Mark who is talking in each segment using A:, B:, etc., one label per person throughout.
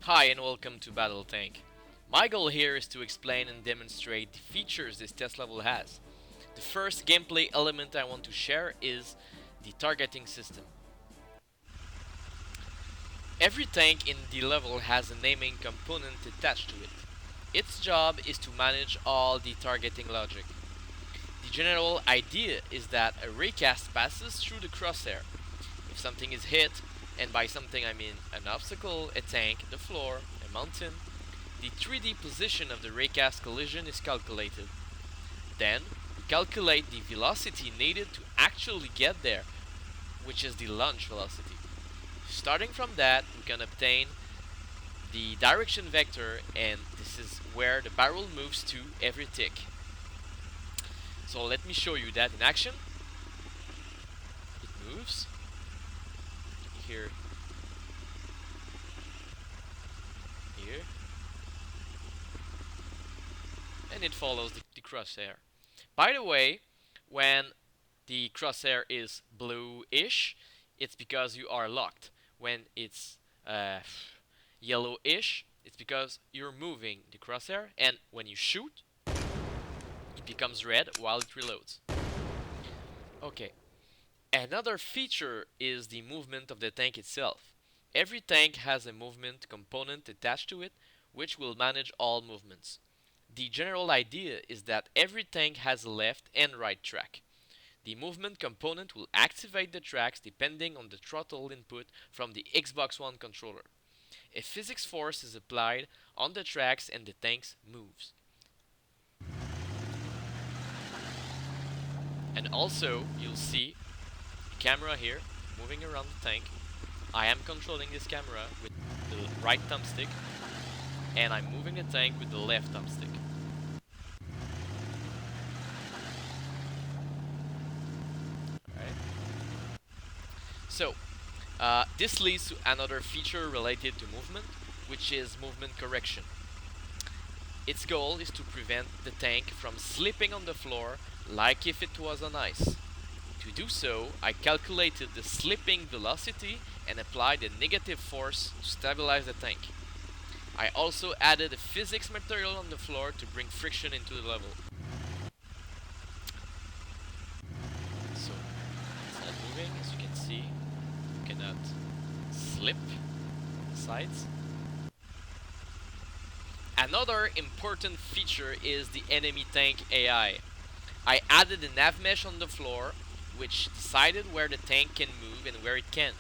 A: Hi and welcome to Battle Tank. My goal here is to explain and demonstrate the features this test level has. The first gameplay element I want to share is the targeting system. Every tank in the level has a naming component attached to it. Its job is to manage all the targeting logic. The general idea is that a raycast passes through the crosshair. If something is hit, and by something I mean an obstacle, a tank, the floor, a mountain, the 3D position of the raycast collision is calculated. Then, we calculate the velocity needed to actually get there, which is the launch velocity. Starting from that, we can obtain the direction vector, and this is where the barrel moves to every tick. So let me show you that in action. It moves here, here, and it follows the crosshair. By the way, when the crosshair is blue-ish, it's because you are locked. When it's yellow-ish, it's because you're moving the crosshair, and when you shoot, it becomes red while it reloads. Okay, another feature is the movement of the tank itself. Every tank has a movement component attached to it, which will manage all movements. The general idea is that every tank has a left and right track. The movement component will activate the tracks depending on the throttle input from the Xbox One controller. A physics force is applied on the tracks and the tank moves. And also, you'll see the camera here moving around the tank. I am controlling this camera with the right thumbstick, and I'm moving the tank with the left thumbstick. Alright. So, this leads to another feature related to movement, which is movement correction. Its goal is to prevent the tank from slipping on the floor like if it was on ice. To do so, I calculated the slipping velocity and applied a negative force to stabilize the tank. I also added a physics material on the floor to bring friction into the level. So, it's all moving, as you can see. You cannot slip on the sides. Another important feature is the enemy tank AI. I added a nav mesh on the floor, which decided where the tank can move and where it can't.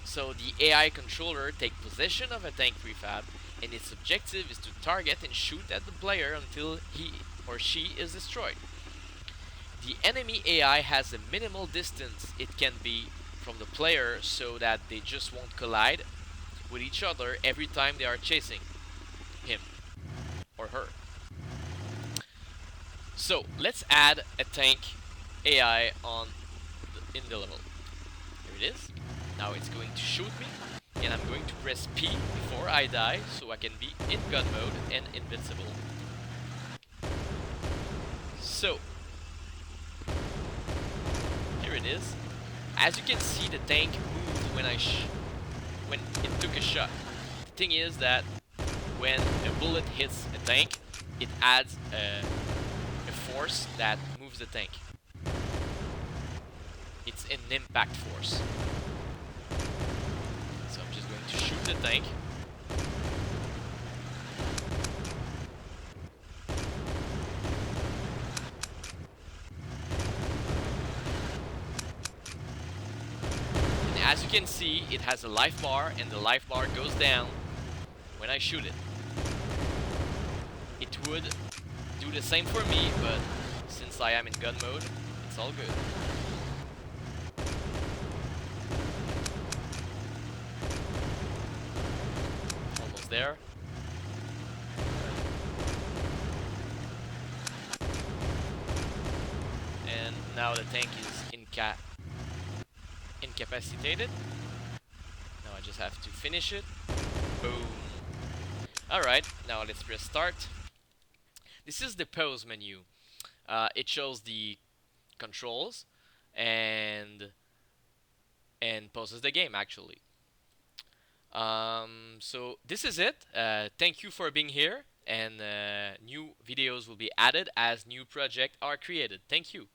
A: So the AI controller takes possession of a tank prefab, and its objective is to target and shoot at the player until he or she is destroyed. The enemy AI has a minimal distance it can be from the player so that they just won't collide with each other every time they are chasing him or her. So let's add a tank AI in the level. Here it is. Now it's going to shoot me, and I'm going to press P before I die so I can be in gun mode and invincible. So here it is. As you can see, the tank moved when it took a shot. The thing is that when a bullet hits a tank, it adds a force that moves the tank. It's an impact force. So I'm just going to shoot the tank. And as you can see, it has a life bar, and the life bar goes down when I shoot it. It would do the same for me, but since I am in gun mode, it's all good. Almost there. And now the tank is incapacitated. Now I just have to finish it. Boom. Alright, now let's press start. This is the pause menu. It shows the controls and pauses the game actually. So this is it. Thank you for being here, and new videos will be added as new projects are created. Thank you.